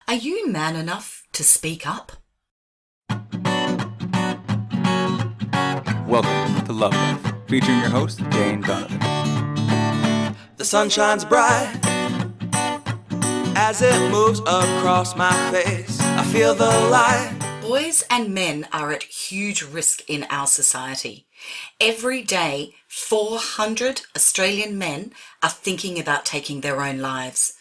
Are you man enough to speak up? Welcome to Love Life, featuring your host, Dane Donovan. The sun shines bright as it moves across my face. I feel the light. Boys and men are at huge risk in our society. Every day, 400 Australian men are thinking about taking their own lives.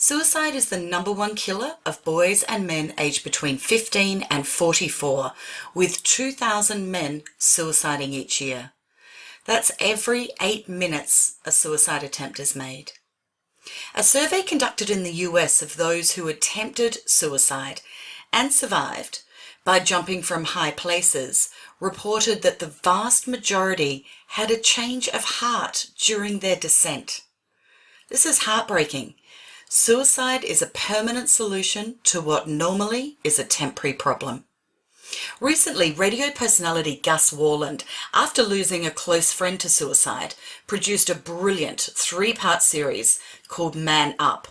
Suicide is the #1 killer of boys and men aged between 15 and 44, with 2,000 men suiciding each year. That's every 8 minutes a suicide attempt is made. A survey conducted in the US of those who attempted suicide and survived by jumping from high places reported that the vast majority had a change of heart during their descent. This is heartbreaking. Suicide is a permanent solution to what normally is a temporary problem. Recently, radio personality Gus Worland, after losing a close friend to suicide, produced a brilliant 3-part series called Man Up.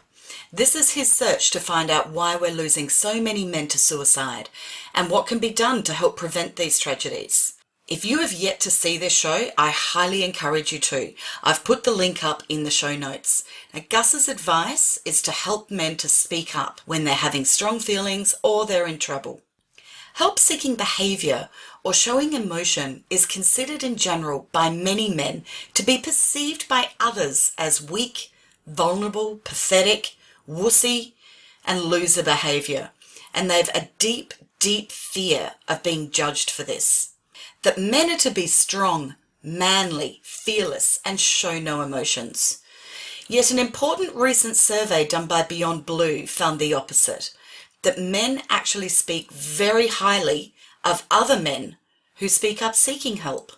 This is his search to find out why we're losing so many men to suicide and what can be done to help prevent these tragedies. If you have yet to see this show, I highly encourage you to. I've put the link up in the show notes. Now, Gus's advice is to help men to speak up when they're having strong feelings or they're in trouble. Help-seeking behaviour or showing emotion is considered in general by many men to be perceived by others as weak, vulnerable, pathetic, wussy, and loser behaviour, and they've a deep, deep fear of being judged for this. That men are to be strong, manly, fearless, and show no emotions. Yet an important recent survey done by Beyond Blue found the opposite, that men actually speak very highly of other men who speak up seeking help.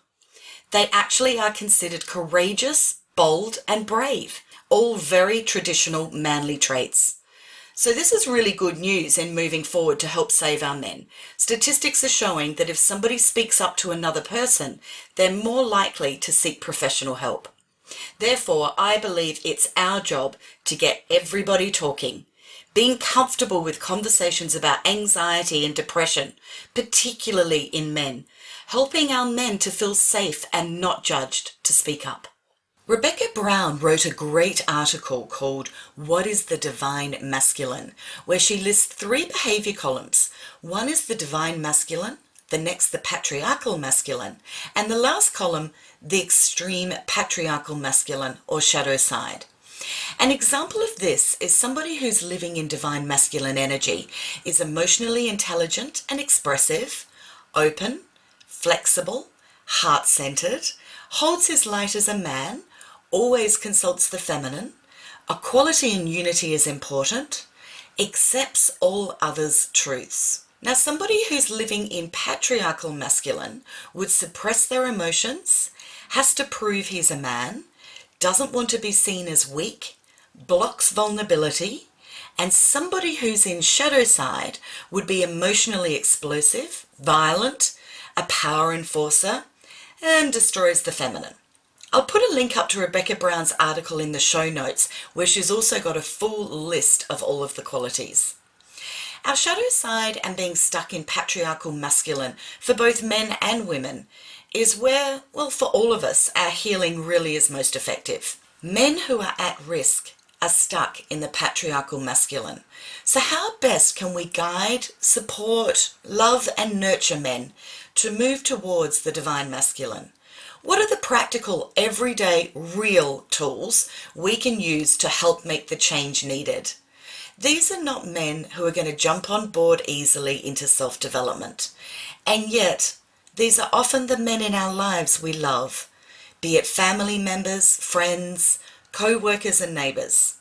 They actually are considered courageous, bold, and brave, all very traditional manly traits. So this is really good news in moving forward to help save our men. Statistics are showing that if somebody speaks up to another person, they're more likely to seek professional help. Therefore, I believe it's our job to get everybody talking, being comfortable with conversations about anxiety and depression, particularly in men, helping our men to feel safe and not judged to speak up. Rebecca Brown wrote a great article called What is the Divine Masculine, where she lists 3 behaviour columns. One is the divine masculine, the next the patriarchal masculine, and the last column, the extreme patriarchal masculine or shadow side. An example of this is somebody who's living in divine masculine energy is emotionally intelligent and expressive, open, flexible, heart-centered, holds his light as a man, always consults the feminine, equality and unity is important, accepts all others' truths. Now, somebody who's living in patriarchal masculine would suppress their emotions, has to prove he's a man, doesn't want to be seen as weak, blocks vulnerability, and somebody who's in shadow side would be emotionally explosive, violent, a power enforcer, and destroys the feminine. I'll put a link up to Rebecca Brown's article in the show notes, where she's also got a full list of all of the qualities. Our shadow side and being stuck in patriarchal masculine for both men and women is where, well, for all of us, our healing really is most effective. Men who are at risk are stuck in the patriarchal masculine. So how best can we guide, support, love and nurture men to move towards the divine masculine? What are the practical, everyday, real tools we can use to help make the change needed? These are not men who are going to jump on board easily into self-development. And yet, these are often the men in our lives we love, be it family members, friends, co-workers and neighbours.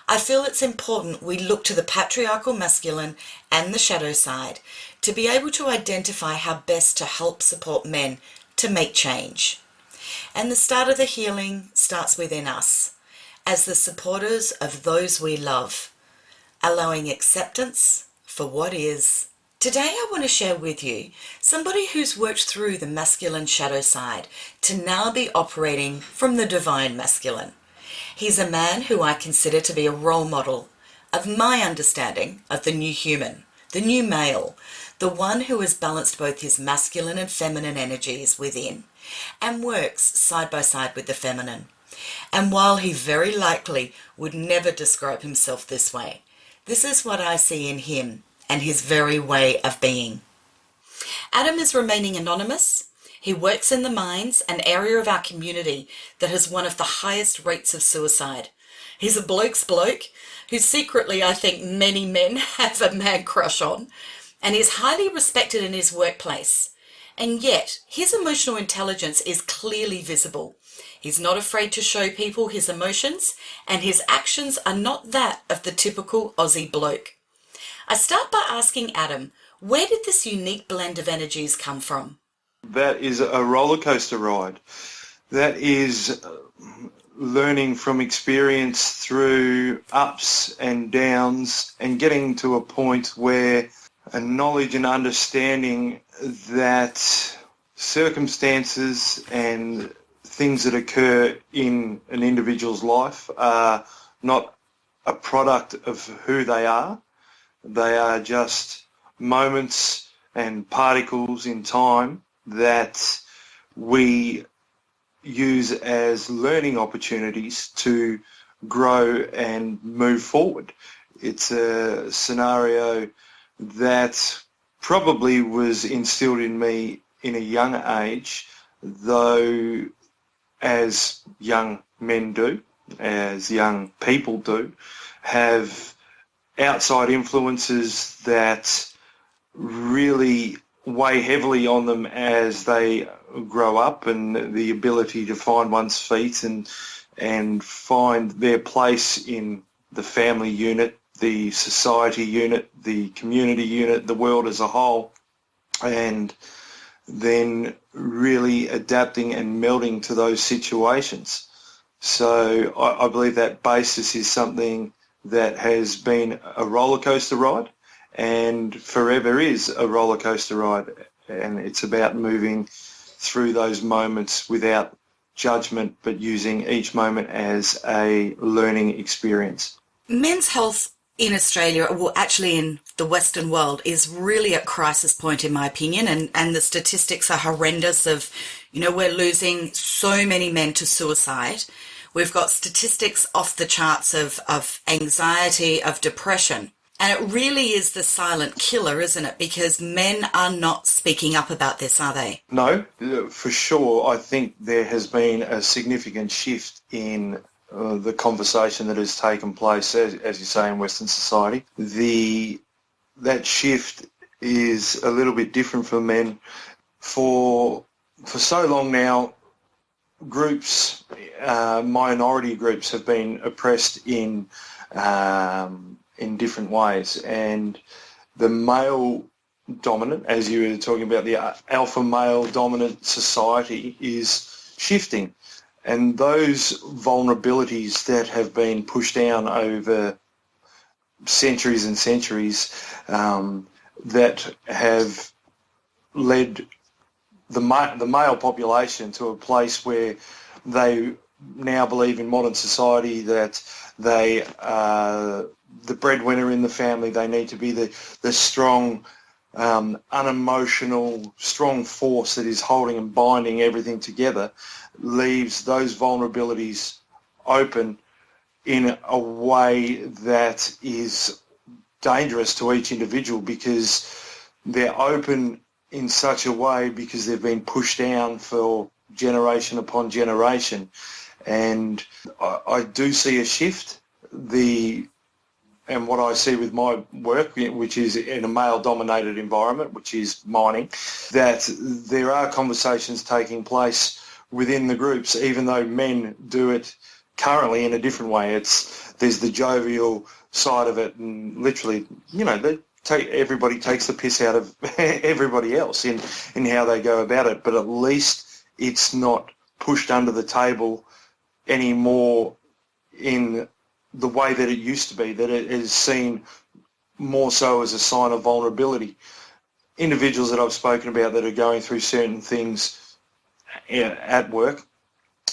I feel it's important we look to the patriarchal masculine and the shadow side to be able to identify how best to help support men to make change. And the start of the healing starts within us, as the supporters of those we love, allowing acceptance for what is. Today I want to share with you somebody who's worked through the masculine shadow side to now be operating from the divine masculine. He's a man who I consider to be a role model, a of my understanding of the new human, the new male, the one who has balanced both his masculine and feminine energies within and works side by side with the feminine. And while he very likely would never describe himself this way, this is what I see in him and his very way of being. Adam is remaining anonymous. He works in the mines, an area of our community that has one of the highest rates of suicide. He's a bloke's bloke who secretly I think many men have a man crush on, and is highly respected in his workplace. And yet his emotional intelligence is clearly visible. He's not afraid to show people his emotions, and his actions are not that of the typical Aussie bloke. I start by asking Adam, where did this unique blend of energies come from? That is a roller coaster ride. That is learning from experience through ups and downs and getting to a point where a knowledge and understanding that circumstances and things that occur in an individual's life are not a product of who they are. They are just moments and particles in time that we use as learning opportunities to grow and move forward. It's a scenario that probably was instilled in me in a young age, though as young men do, as young people do, have outside influences that really weigh heavily on them as they grow up, and the ability to find one's feet and find their place in the family unit, the society unit, the community unit, the world as a whole, and then really adapting and melding to those situations. So I believe that basis is something that has been a roller coaster ride and forever is a roller coaster ride, and it's about moving through those moments without judgment but using each moment as a learning experience. Men's health in Australia, well actually in the Western world, is really at crisis point in my opinion, and the statistics are horrendous of, we're losing so many men to suicide. We've got statistics off the charts of anxiety, of depression. And it really is the silent killer, isn't it? Because men are not speaking up about this, are they? No, for sure. I think there has been a significant shift in the conversation that has taken place, as you say, in Western society. That shift is a little bit different for men. For so long now, groups, minority groups, have been oppressed in different ways, and the male dominant, as you were talking about, the alpha male dominant society is shifting, and those vulnerabilities that have been pushed down over centuries and centuries that have led the male population to a place where they now believe in modern society that they are the breadwinner in the family. They need to be the strong, unemotional, strong force that is holding and binding everything together, leaves those vulnerabilities open in a way that is dangerous to each individual, because they're open in such a way because they've been pushed down for generation upon generation. And I do see a shift. And what I see with my work, which is in a male-dominated environment, which is mining, that there are conversations taking place within the groups, even though men do it currently in a different way. There's the jovial side of it, and literally, everybody takes the piss out of everybody else in how they go about it, but at least it's not pushed under the table anymore in the way that it used to be, that it is seen more so as a sign of vulnerability. Individuals that I've spoken about that are going through certain things at work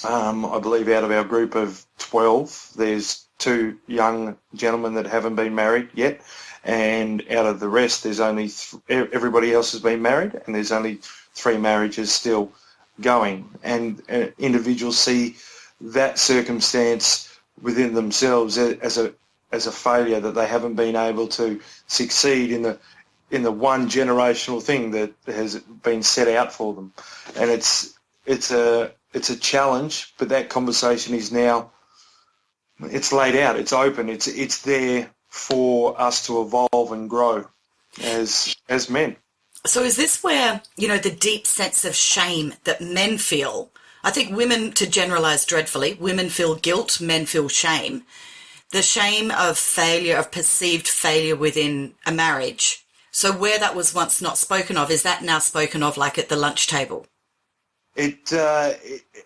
I believe out of our group of 12, there's 2 young gentlemen that haven't been married yet, and out of the rest, there's only everybody else has been married, and there's only 3 marriages still going. And individuals see that circumstance within themselves as a failure, that they haven't been able to succeed in the one generational thing that has been set out for them. And it's a challenge, but that conversation is now, it's laid out, it's open, it's there for us to evolve and grow as men. So is this where, the deep sense of shame that men feel? I think women, to generalise dreadfully, women feel guilt, men feel shame. The shame of failure, of perceived failure within a marriage. So where that was once not spoken of, is that now spoken of like at the lunch table? It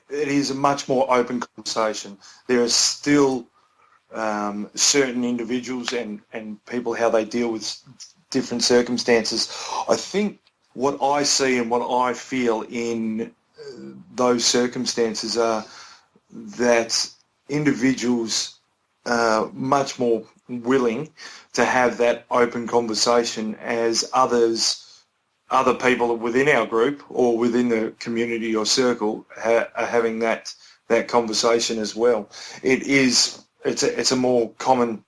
is a much more open conversation. There are still certain individuals and people, how they deal with different circumstances. I think what I see and what I feel in those circumstances are that individuals are much more willing to have that open conversation as other people within our group or within the community or circle are having that conversation as well. It's a more common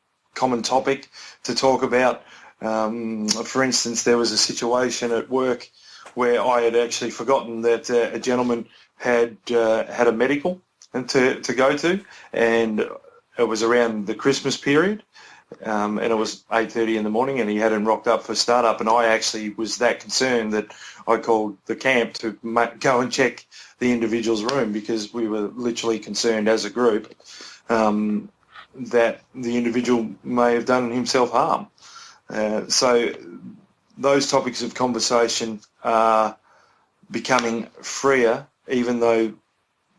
topic to talk about. For instance, there was a situation at work where I had actually forgotten that a gentleman had a medical to go to, and it was around the Christmas period. And it was 8:30 in the morning, and he hadn't rocked up for startup. And I actually was that concerned that I called the camp to go and check the individual's room, because we were literally concerned as a group that the individual may have done himself harm. So those topics of conversation are becoming freer, even though,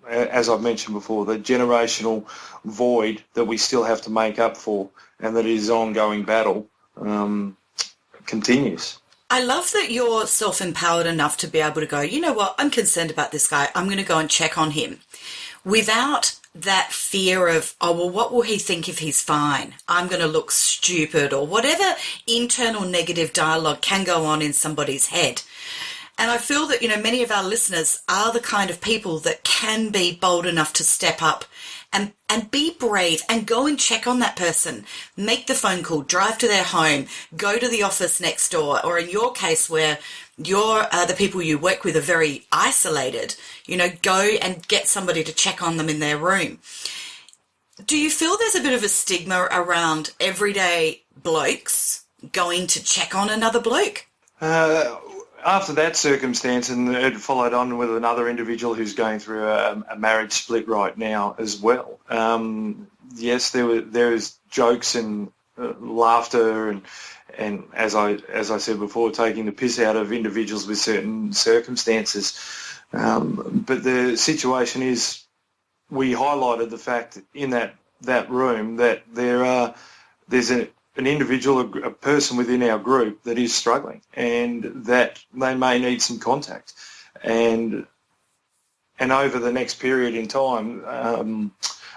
as I've mentioned before, the generational void that we still have to make up for, and that is ongoing battle, continues. I love that you're self-empowered enough to be able to go, you know what, I'm concerned about this guy, I'm going to go and check on him, without that fear of, oh, well, what will he think if he's fine? I'm going to look stupid, or whatever internal negative dialogue can go on in somebody's head. And I feel that, many of our listeners are the kind of people that can be bold enough to step up and be brave and go and check on that person, make the phone call, drive to their home, go to the office next door, or in your case where the people you work with are very isolated, go and get somebody to check on them in their room. Do you feel there's a bit of a stigma around everyday blokes going to check on another bloke? After that circumstance, and it followed on with another individual who's going through a marriage split right now as well. Yes, there is jokes and laughter and as I said before, taking the piss out of individuals with certain circumstances. But the situation is, we highlighted the fact in that room that there's an individual, a person within our group that is struggling, and that they may need some contact. And over the next period in time,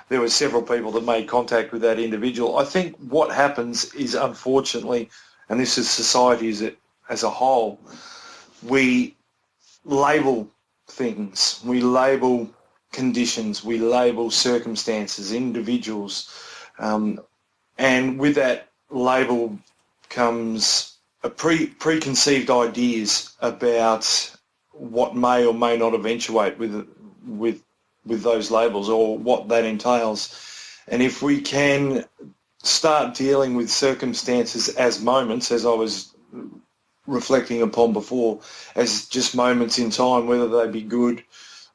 there were several people that made contact with that individual. I think what happens is, unfortunately, and this is society as a whole, we label things, we label conditions, we label circumstances, individuals, and with that label comes a preconceived ideas about what may or may not eventuate with those labels, or what that entails. And if we can start dealing with circumstances as moments, as I was reflecting upon before, as just moments in time, whether they be good,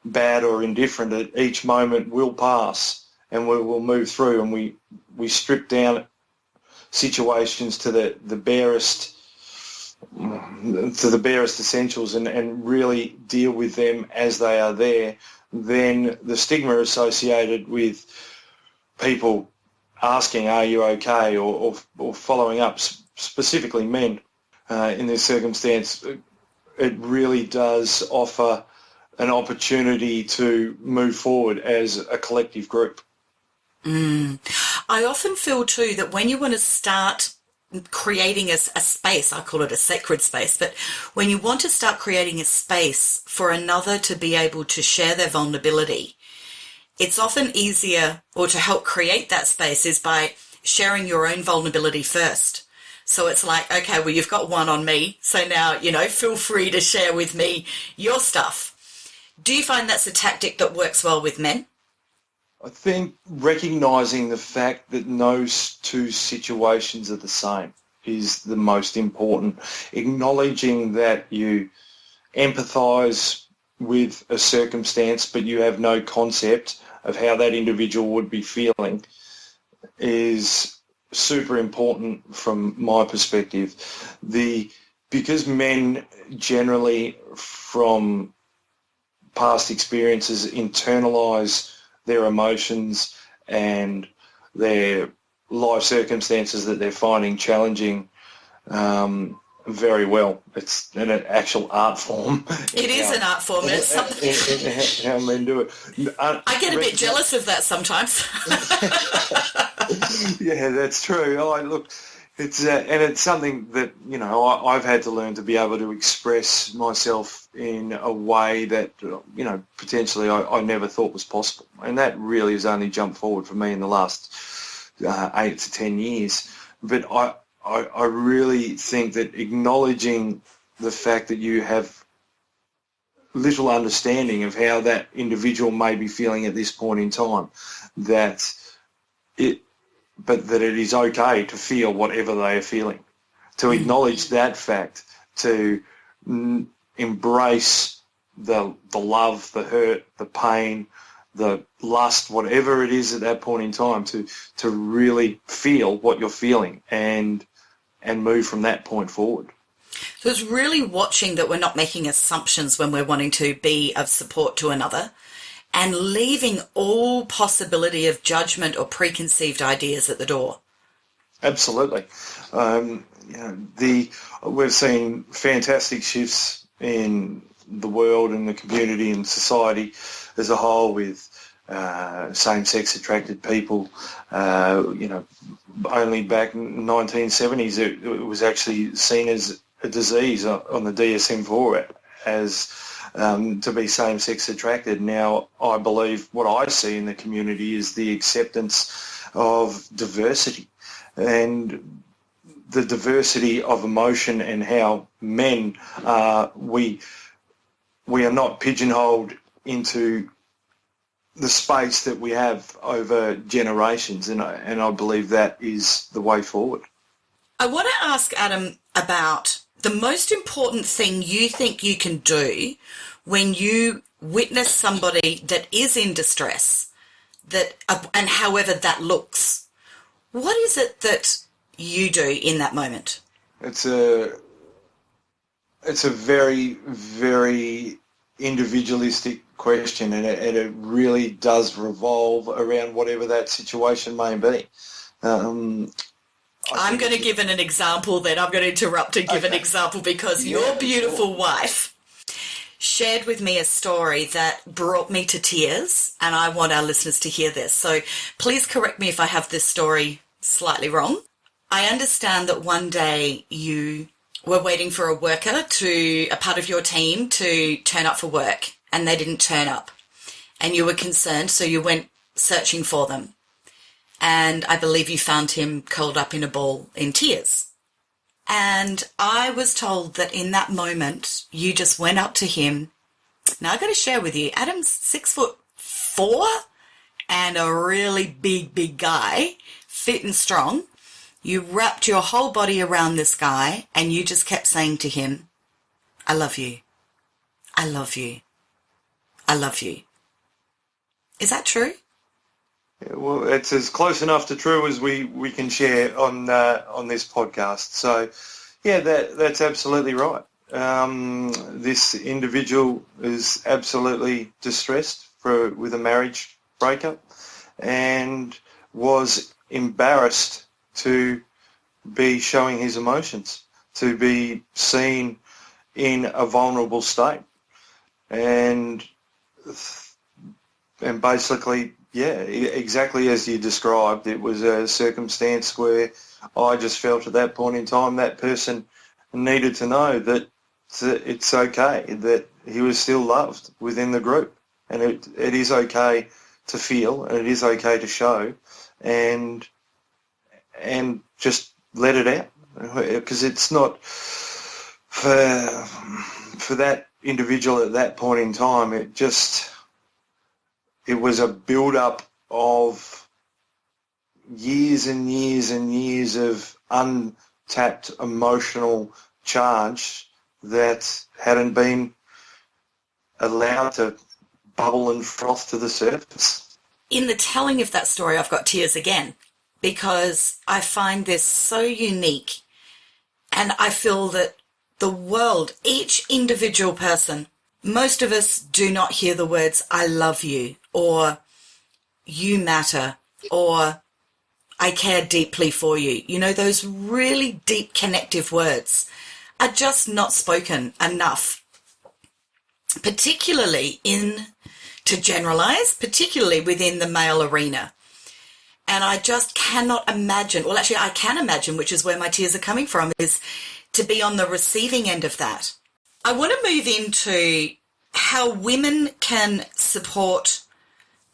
bad or indifferent, at each moment will pass and we will move through, and we strip down situations to the barest essentials and really deal with them as they are there, then the stigma associated with people asking, are you okay, or following up, specifically men in this circumstance, it really does offer an opportunity to move forward as a collective group. I often feel too that when you want to start creating a space, I call it a sacred space, but when you want to start creating a space for another to be able to share their vulnerability, it's often easier, or to help create that space, is by sharing your own vulnerability first. So it's like, okay, well, you've got one on me, so now, feel free to share with me your stuff. Do you find that's a tactic that works well with men? I think recognising the fact that no two situations are the same is the most important. Acknowledging that you empathise with a circumstance but you have no concept of how that individual would be feeling is super important from my perspective. Because men generally from past experiences internalise their emotions and their life circumstances that they're finding challenging very well. It's an actual art form. It is an art form. It's something. How men do it. I get a bit jealous of that sometimes. Yeah, that's true. Look, it's something that I've had to learn to be able to express myself in a way that potentially I never thought was possible, and that really has only jumped forward for me in the last 8 to 10 years. But I really think that acknowledging the fact that you have little understanding of how that individual may be feeling at this point in time, but that it is okay to feel whatever they are feeling, to acknowledge that fact, to embrace the love, the hurt, the pain, the lust, whatever it is at that point in time, to really feel what you're feeling and move from that point forward. So it's really watching that we're not making assumptions when we're wanting to be of support to another, and leaving all possibility of judgment or preconceived ideas at the door. Absolutely. We've seen fantastic shifts in the world and the community and society as a whole with same-sex attracted people. Only back in the 1970s it was actually seen as a disease on the DSM-4 as to be same-sex attracted. Now, I believe what I see in the community is the acceptance of diversity and the diversity of emotion, and how men we are not pigeonholed into the space that we have over generations, and I believe that is the way forward. I want to ask Adam about the most important thing you think you can do when you witness somebody that is in distress, and however that looks. What is it that you do in that moment? It's a very, very individualistic question, and it really does revolve around whatever that situation may be. I'm going to give an example then. I'm going to interrupt and give an example, because your beautiful wife shared with me a story that brought me to tears, and I want our listeners to hear this. So please correct me if I have this story slightly wrong. I understand that one day you were waiting for a part of your team to turn up for work, and they didn't turn up. And you were concerned, so you went searching for them. And I believe you found him curled up in a ball in tears. And I was told that in that moment, you just went up to him. Now, I've got to share with you, Adam's 6'4" and a really big guy, fit and strong. You wrapped your whole body around this guy, and you just kept saying to him, I love you. I love you. I love you. Is that true? Yeah, well, it's as close enough to true as we can share on this podcast. So, yeah, that's absolutely right. This individual is absolutely distressed with a marriage breakup, and was embarrassed to be showing his emotions, to be seen in a vulnerable state. and basically, yeah, exactly as you described, it was a circumstance where I just felt at that point in time that person needed to know that it's okay, that he was still loved within the group, and it is okay to feel, and it is okay to show, and just let it out, because it's not for that individual at that point in time. It was a build-up of years and years and years of untapped emotional charge that hadn't been allowed to bubble and froth to the surface. In the telling of that story, I've got tears again, because I find this so unique, and I feel that the world, each individual person, most of us do not hear the words, I love you, or you matter, or I care deeply for you. You know, those really deep connective words are just not spoken enough, particularly to generalize, particularly within the male arena. And I just cannot imagine, well, actually I can imagine, which is where my tears are coming from, is to be on the receiving end of that. I want to move into how women can support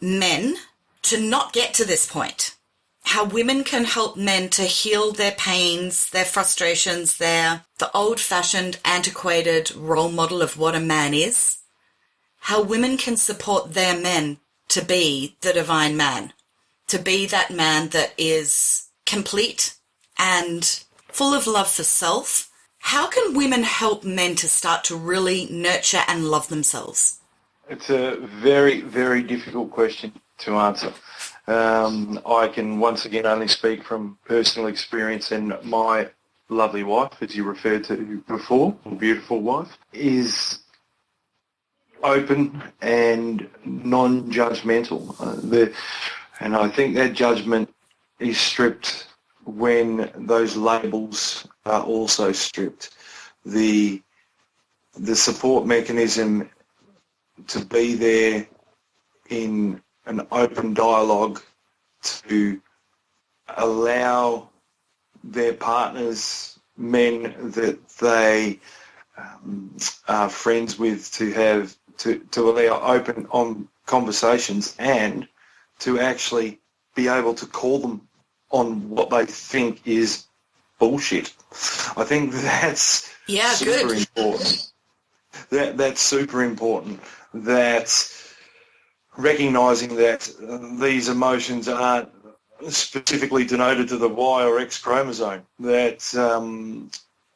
men to not get to this point. How women can help men to heal their pains, their frustrations, the old-fashioned, antiquated role model of what a man is. How women can support their men to be the divine man, to be that man that is complete and full of love for self. How can women help men to start to really nurture and love themselves? It's a very, very difficult question to answer. I can once again only speak from personal experience, and my lovely wife, as you referred to before, beautiful wife, is open and non-judgmental. And I think that judgment is stripped when those labels are also stripped. The support mechanism to be there in an open dialogue to allow their partners, men that they are friends with, to allow open on conversations, and to actually be able to call them on what they think is bullshit. I think that's super important. That's super important. That recognising that these emotions aren't specifically denoted to the Y or X chromosome. That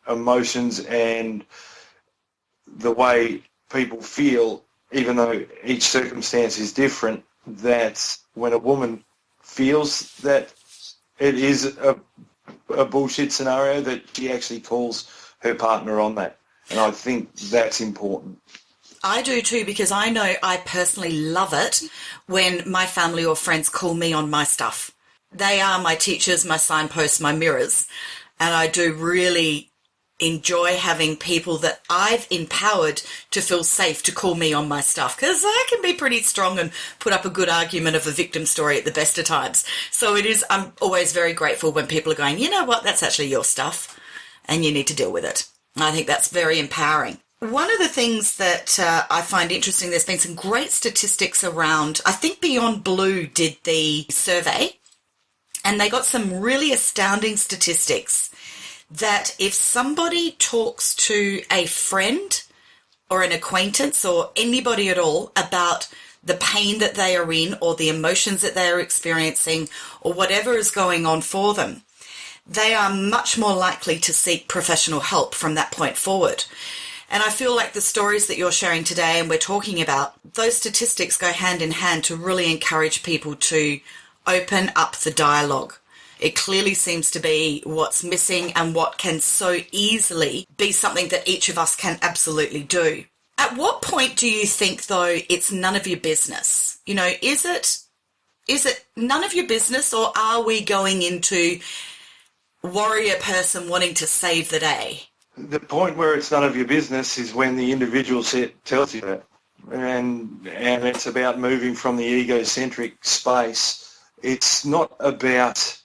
emotions and the way people feel, even though each circumstance is different, that when a woman feels that it is a bullshit scenario, that she actually calls her partner on that. And I think that's important. I do too, because I know I personally love it when my family or friends call me on my stuff. They are my teachers, my signposts, my mirrors. And I do really enjoy having people that I've empowered to feel safe to call me on my stuff, because I can be pretty strong and put up a good argument of a victim story at the best of times. So I'm always very grateful when people are going, you know what, that's actually your stuff and you need to deal with it. And I think that's very empowering. One of the things that I find interesting, there's been some great statistics around, I think Beyond Blue did the survey, and they got some really astounding statistics that if somebody talks to a friend or an acquaintance or anybody at all about the pain that they are in or the emotions that they are experiencing or whatever is going on for them, they are much more likely to seek professional help from that point forward. And I feel like the stories that you're sharing today and we're talking about, those statistics go hand in hand to really encourage people to open up the dialogue. It clearly seems to be what's missing and what can so easily be something that each of us can absolutely do. At what point do you think, though, it's none of your business? You know, is it none of your business, or are we going into warrior person wanting to save the day? The point where it's none of your business is when the individual tells you that. and it's about moving from the egocentric space. It's not about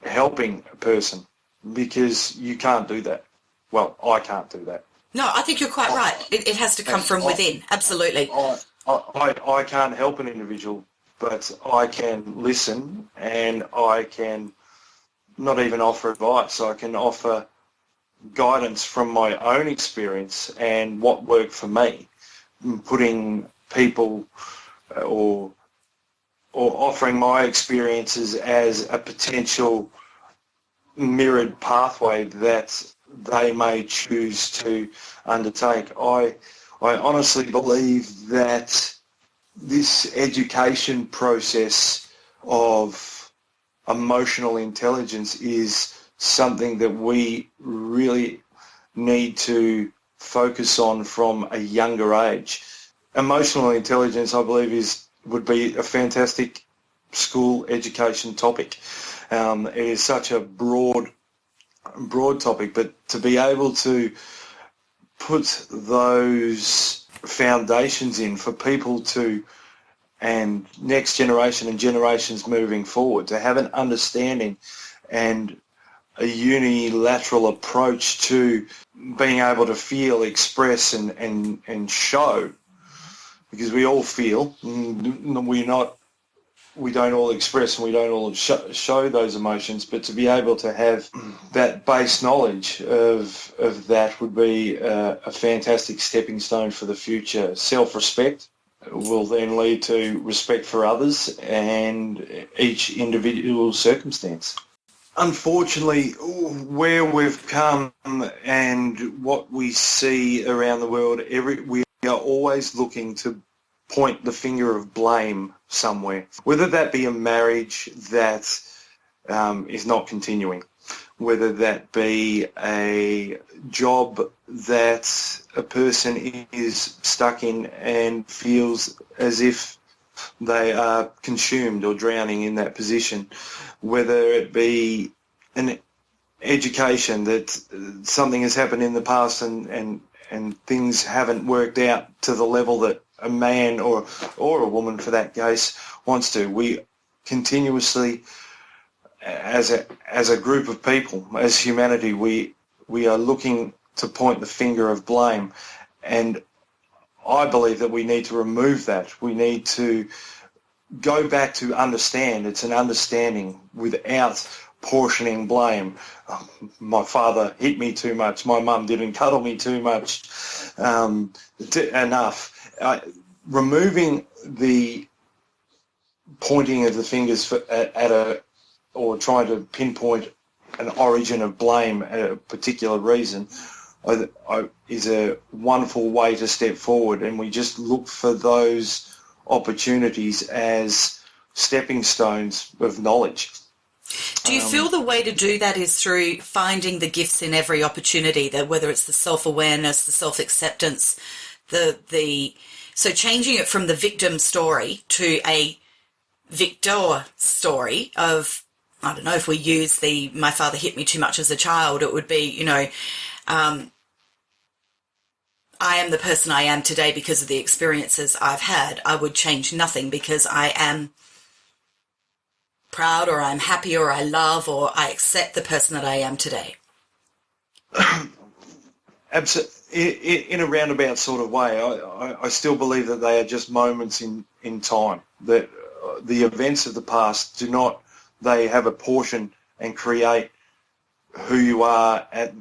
helping a person, because you can't do that. Well, I can't do that. No, I think you're quite right. It has to come from within. Absolutely. I can't help an individual, but I can listen, and I can not even offer advice. I can offer guidance from my own experience and what worked for me, putting people or offering my experiences as a potential mirrored pathway that they may choose to undertake. I honestly believe that this education process of emotional intelligence is something that we really need to focus on from a younger age. Emotional intelligence, I believe, would be a fantastic school education topic. It is such a broad topic, but to be able to put those foundations in for people to, and next generation and generations moving forward, to have an understanding and a unilateral approach to being able to feel, express and show, because we all feel, we don't all express and we don't all show those emotions, but to be able to have that base knowledge of that would be a fantastic stepping stone for the future. Self-respect will then lead to respect for others and each individual circumstance. Unfortunately, where we've come and what we see around the world, we are always looking to point the finger of blame somewhere, whether that be a marriage that is not continuing, whether that be a job that a person is stuck in and feels as if they are consumed or drowning in that position, whether it be an education that something has happened in the past and things haven't worked out to the level that a man or a woman for that case wants to. We continuously, as a group of people, as humanity, we are looking to point the finger of blame, and I believe that we need to remove that. We need to go back to understand. It's an understanding without portioning blame. My father hit me too much. My mum didn't cuddle me too much. Enough. Removing the pointing of the fingers or trying to pinpoint an origin of blame at a particular reason is a wonderful way to step forward, and we just look for those opportunities as stepping stones of knowledge. Do you feel the way to do that is through finding the gifts in every opportunity, that whether it's the self-awareness, the self-acceptance, so changing it from the victim story to a victor story of, I don't know, if we use my father hit me too much as a child, it would be, I am the person I am today because of the experiences I've had. I would change nothing because I am proud, or I'm happy, or I love, or I accept the person that I am today. Absolutely. In a roundabout sort of way, I still believe that they are just moments in time, that the events of the past they have a portion and create who you are at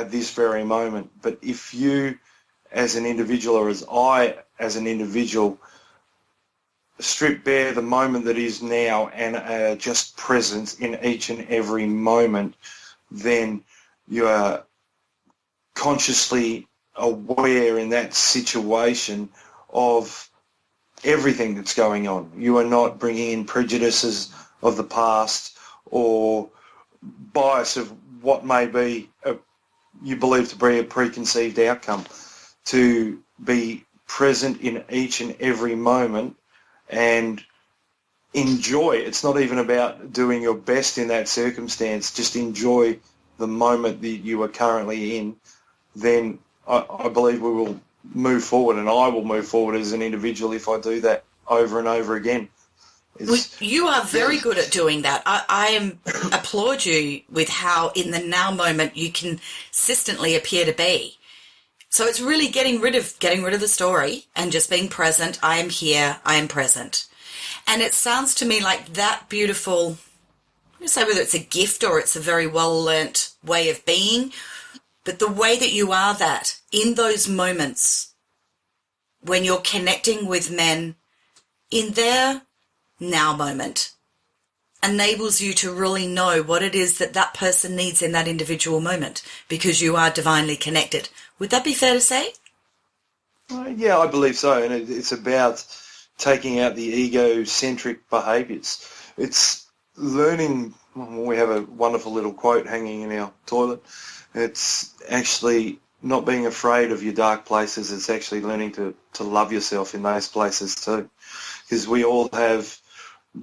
this very moment. But if you as an individual, or as I as an individual, strip bare the moment that is now and are just present in each and every moment, then you are consciously aware in that situation of everything that's going on. You are not bringing in prejudices of the past or bias of what may be you believe to be a preconceived outcome. To be present in each and every moment and enjoy. It's not even about doing your best in that circumstance. Just enjoy the moment that you are currently in. Then I believe we will move forward, and I will move forward as an individual if I do that over and over again. You are very good at doing that. I applaud you with how in the now moment you consistently appear to be. So it's really getting rid of the story and just being present. I am here. I am present. And it sounds to me like that beautiful, I don't say whether it's a gift or it's a very well-learnt way of being, but the way that you are that in those moments when you're connecting with men in their now moment enables you to really know what it is that that person needs in that individual moment because you are divinely connected. Would that be fair to say? Yeah, I believe so. And it's about taking out the egocentric behaviours. It's learning. We have a wonderful little quote hanging in our toilet. It's actually not being afraid of your dark places. It's actually learning to love yourself in those places too. Because we all have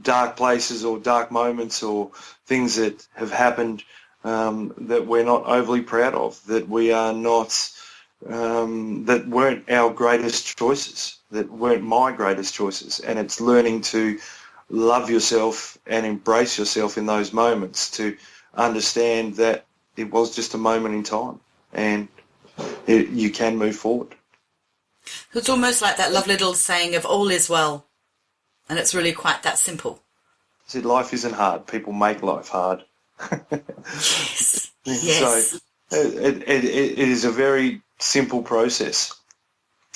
dark places or dark moments or things that have happened that we're not overly proud of, that we are not, that weren't our greatest choices, that weren't my greatest choices. And it's learning to love yourself and embrace yourself in those moments, to understand that it was just a moment in time and you can move forward. It's almost like that lovely little saying of all is well. And it's really quite that simple. See, life isn't hard. People make life hard. Yes. Yes. So it is a very simple process,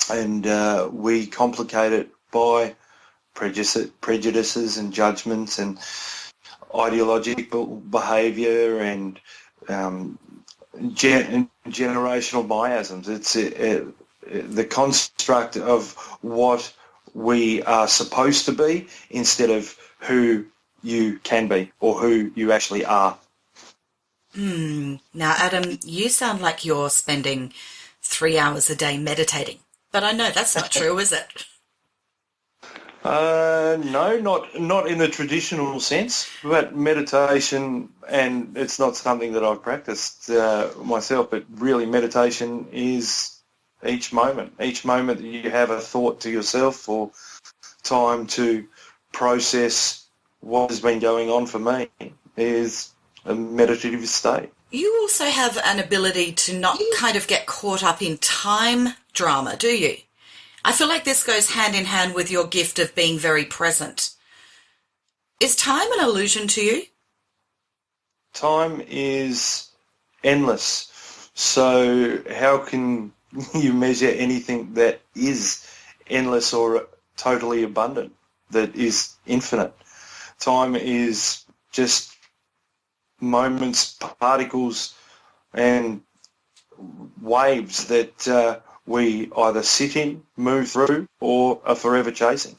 and we complicate it by prejudices and judgments and ideological behaviour and generational miasms. It's the construct of what we are supposed to be instead of who you can be or who you actually are. Now, Adam, you sound like you're spending 3 hours a day meditating, but I know that's not true, is it? No, not in the traditional sense, but meditation, and it's not something that I've practiced myself, but really meditation is each moment that you have a thought to yourself or time to process what has been going on for me is a meditative state. You also have an ability to not kind of get caught up in time drama, do you? I feel like this goes hand in hand with your gift of being very present. Is time an illusion to you? Time is endless. So how can you measure anything that is endless or totally abundant, that is infinite? Time is just moments, particles and waves that we either sit in, move through, or are forever chasing.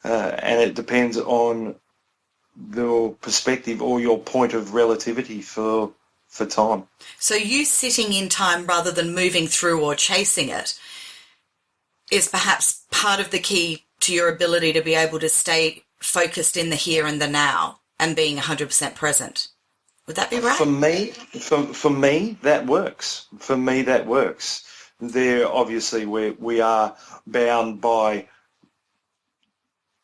And it depends on your perspective or your point of relativity for time. So you sitting in time rather than moving through or chasing it is perhaps part of the key to your ability to be able to stay focused in the here and the now and being 100% present. Would that be right? For me, that works. For me, that works. There, obviously, we are bound by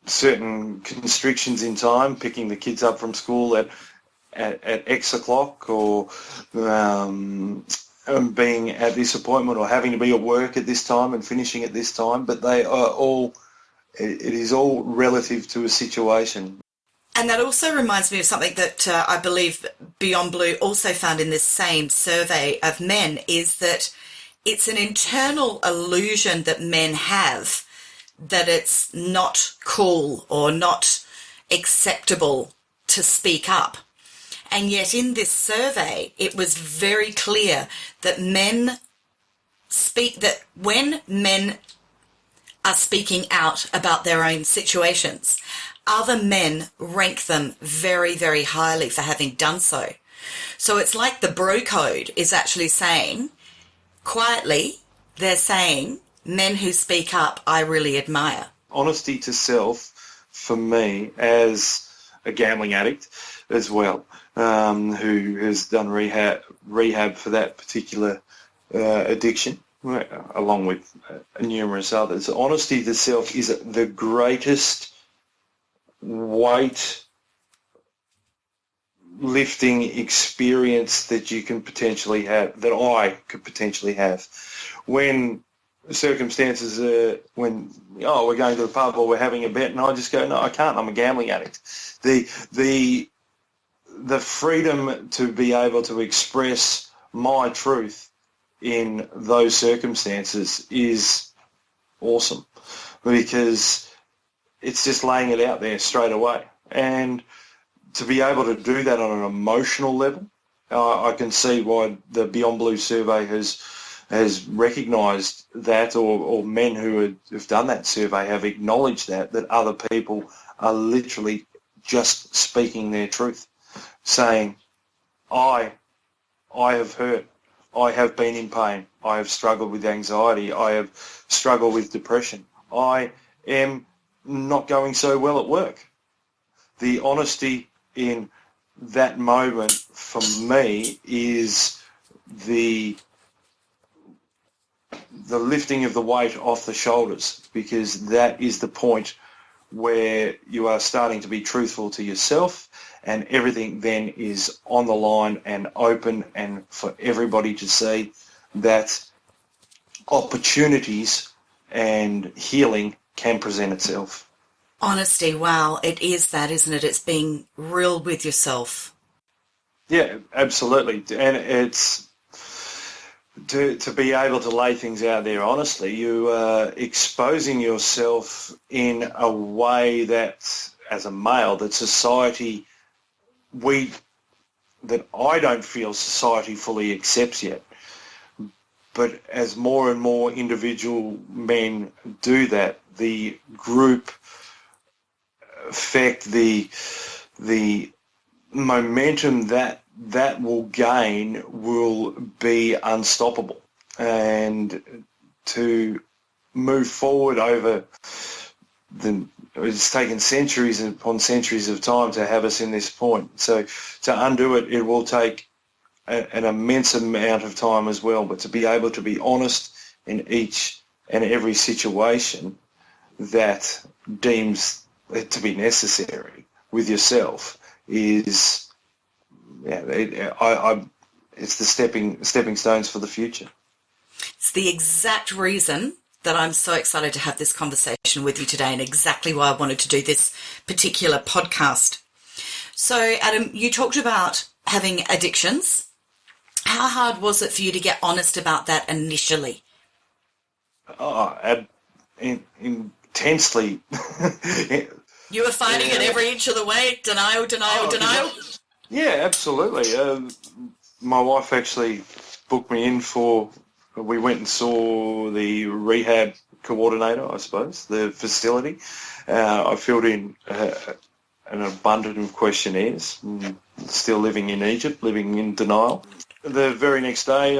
certain constrictions in time, picking the kids up from school at X o'clock, or being at this appointment, or having to be at work at this time and finishing at this time. But they are all, it is all relative to a situation. And that also reminds me of something that I believe Beyond Blue also found in this same survey of men, is that it's an internal illusion that men have that it's not cool or not acceptable to speak up. And yet in this survey, it was very clear that when men are speaking out about their own situations, other men rank them very, very highly for having done so. So it's like the bro code is actually saying, quietly, they're saying, men who speak up, I really admire. Honesty to self, for me, as a gambling addict as well, who has done rehab for that particular addiction, along with numerous others, honesty to self is the greatest weight lifting experience that you can potentially have, that I could potentially have. When circumstances we're going to the pub or we're having a bet, and I just go, no, I can't, I'm a gambling addict. The freedom to be able to express my truth in those circumstances is awesome, because it's just laying it out there straight away. And to be able to do that on an emotional level, I can see why the Beyond Blue survey has recognised that, or men who have done that survey have acknowledged that other people are literally just speaking their truth, saying, I have hurt, I have been in pain, I have struggled with anxiety, I have struggled with depression, I am not going so well at work. The honesty in that moment for me is the lifting of the weight off the shoulders, because that is the point where you are starting to be truthful to yourself, and everything then is on the line and open, and for everybody to see that opportunities and healing can present itself. Honesty, wow, it is that, isn't it? It's being real with yourself. Yeah, absolutely. And it's to be able to lay things out there honestly. You are exposing yourself in a way that, as a male, that society, that I don't feel society fully accepts yet. But as more and more individual men do that, the group effect, the momentum that will gain will be unstoppable. And to move forward over it's taken centuries upon centuries of time to have us in this point. So to undo it, it will take an immense amount of time as well. But to be able to be honest in each and every situation that deems it to be necessary with yourself is, it's the stepping stones for the future. It's the exact reason that I'm so excited to have this conversation with you today, and exactly why I wanted to do this particular podcast. So, Adam, you talked about having addictions. How hard was it for you to get honest about that initially? Intensely. You were fighting it every inch of the way, denial. Yeah, absolutely. My wife actually booked me in we went and saw the rehab coordinator, I suppose, the facility. I filled in an abundance of questionnaires, still living in Egypt, living in denial. The very next day,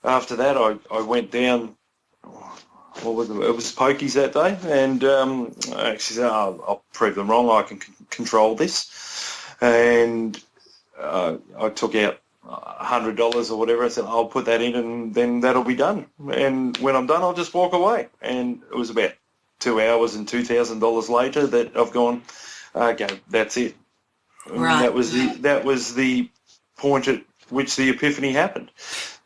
after that, I went down. It was pokies that day, and I actually said, I'll prove them wrong, I can control this. And I took out $100 or whatever. I said, I'll put that in and then that'll be done. And when I'm done, I'll just walk away. And it was about 2 hours and $2,000 later that I've gone, okay, that's it. Right. That was the point at which the epiphany happened.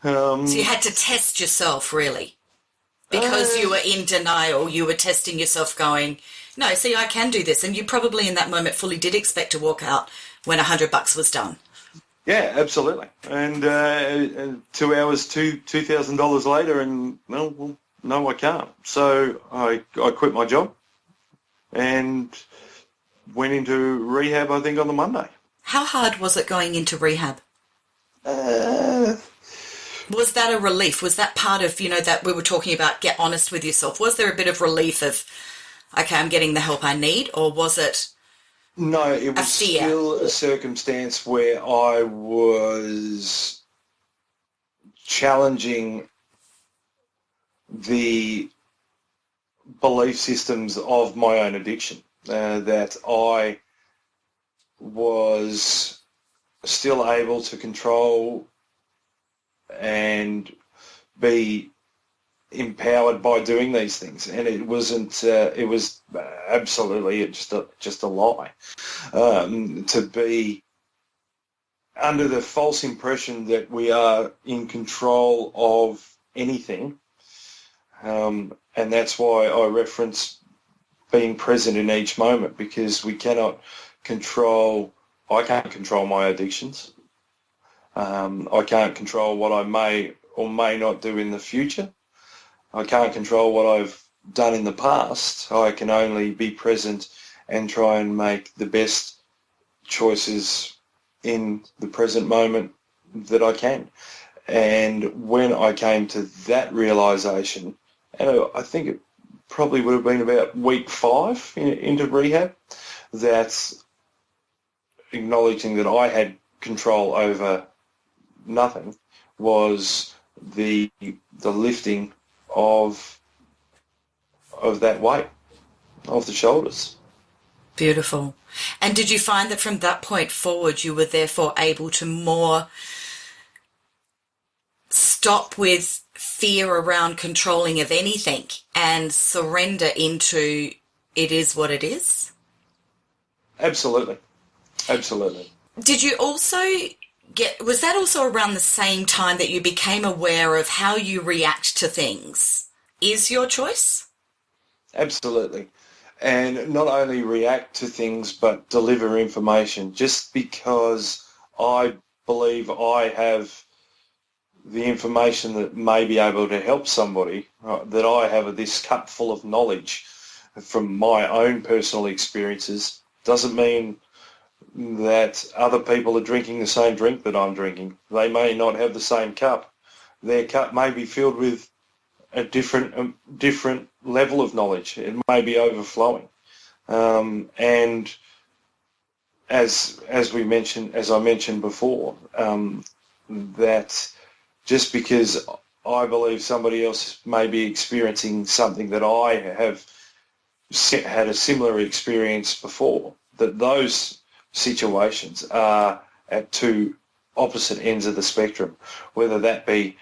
So you had to test yourself, really. Because you were in denial, you were testing yourself going, no, see, I can do this. And you probably in that moment fully did expect to walk out when $100 was done. Yeah, absolutely. And 2 hours, $2,000 later, and well, no, I can't. So I quit my job and went into rehab, I think, on the Monday. How hard was it going into rehab? Was that a relief? Was that part of, that we were talking about, get honest with yourself? Was there a bit of relief of, okay, I'm getting the help I need, or was it No, it was still a circumstance where I was challenging the belief systems of my own addiction, that I was still able to control and be empowered by doing these things, and it wasn't. It was absolutely just a lie. To be under the false impression that we are in control of anything, and that's why I reference being present in each moment, because we cannot control. I can't control my addictions. I can't control what I may or may not do in the future. I can't control what I've done in the past. I can only be present and try and make the best choices in the present moment that I can. And when I came to that realisation, and I think it probably would have been about week 5 into rehab, that's acknowledging that I had control over nothing, was the lifting of that weight off the shoulders. Beautiful. And did you find that from that point forward you were therefore able to more stop with fear around controlling of anything and surrender into it is what it is? Absolutely. Absolutely. Did you also was that also around the same time that you became aware of how you react to things is your choice? Absolutely. And not only react to things, but deliver information. Just because I believe I have the information that may be able to help somebody, that I have this cup full of knowledge from my own personal experiences, doesn't mean that other people are drinking the same drink that I'm drinking. They may not have the same cup. Their cup may be filled with a different level of knowledge. It may be overflowing. And as I mentioned before, that just because I believe somebody else may be experiencing something that I have had a similar experience before, that those situations are at two opposite ends of the spectrum, whether that be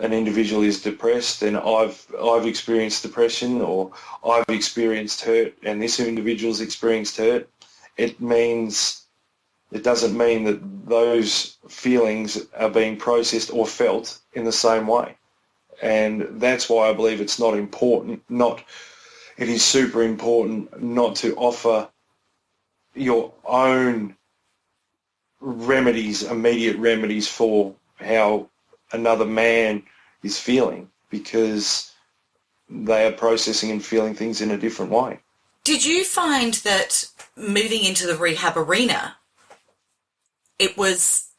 an individual is depressed and I've experienced depression, or I've experienced hurt and this individual's experienced hurt. It doesn't mean that those feelings are being processed or felt in the same way. And that's why I believe it's not important, it is super important not to offer your own remedies, immediate remedies for how another man is feeling, because they are processing and feeling things in a different way. Did you find that moving into the rehab arena, it was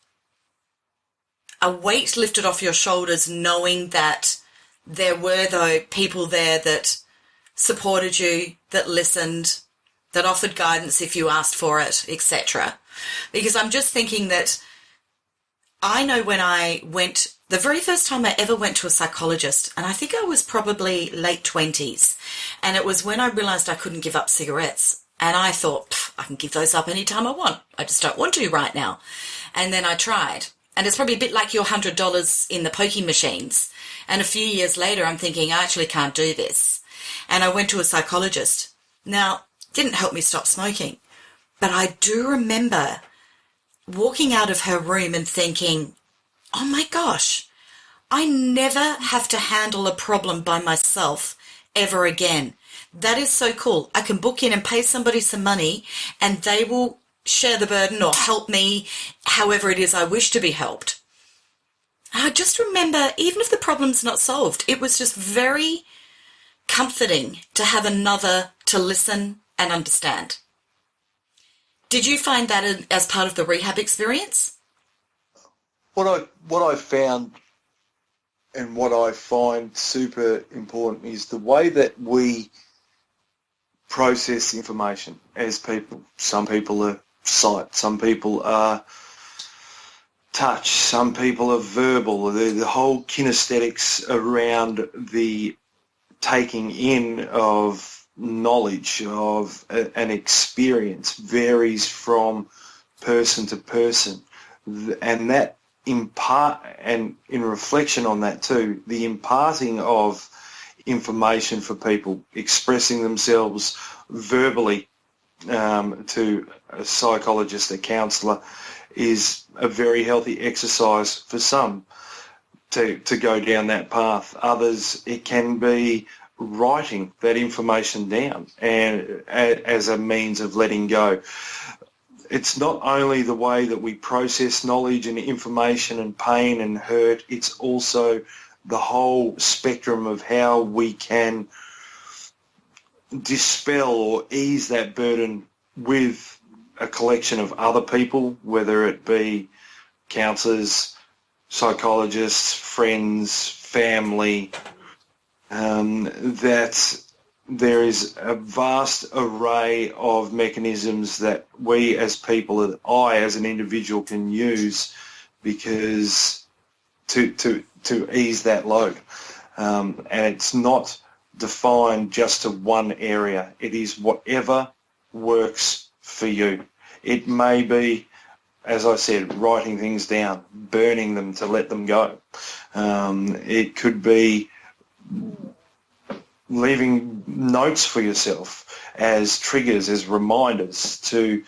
a weight lifted off your shoulders knowing that there were though people there that supported you, that listened, that offered guidance if you asked for it, etc.? Because I'm just thinking that I know when I went, the very first time I ever went to a psychologist, and I think I was probably late 20s, and it was when I realised I couldn't give up cigarettes. And I thought, I can give those up anytime I want. I just don't want to right now. And then I tried. And it's probably a bit like your $100 in the pokie machines. And a few years later, I'm thinking, I actually can't do this. And I went to a psychologist. Now, it didn't help me stop smoking. But I do remember walking out of her room and thinking, oh my gosh, I never have to handle a problem by myself ever again. That is so cool. I can book in and pay somebody some money and they will share the burden or help me however it is I wish to be helped. I just remember, even if the problem's not solved, it was just very comforting to have another to listen and understand. Did you find that as part of the rehab experience? What I found and what I find super important is the way that we process information as people. Some people are sight, some people are touch, some people are verbal. The whole kinesthetics around the taking in of knowledge, of an experience, varies from person to person. And that impart, and in reflection on that too, the imparting of information for people, expressing themselves verbally to a psychologist, a counsellor, is a very healthy exercise for some to go down that path. Others, it can be writing that information down and as a means of letting go. It's not only the way that we process knowledge and information and pain and hurt, it's also the whole spectrum of how we can dispel or ease that burden with a collection of other people, whether it be counsellors, psychologists, friends, family, that there is a vast array of mechanisms that we as people, that I as an individual can use because to ease that load. And it's not defined just to one area. It is whatever works for you. It may be, as I said, writing things down, burning them to let them go. It could be leaving notes for yourself as triggers, as reminders to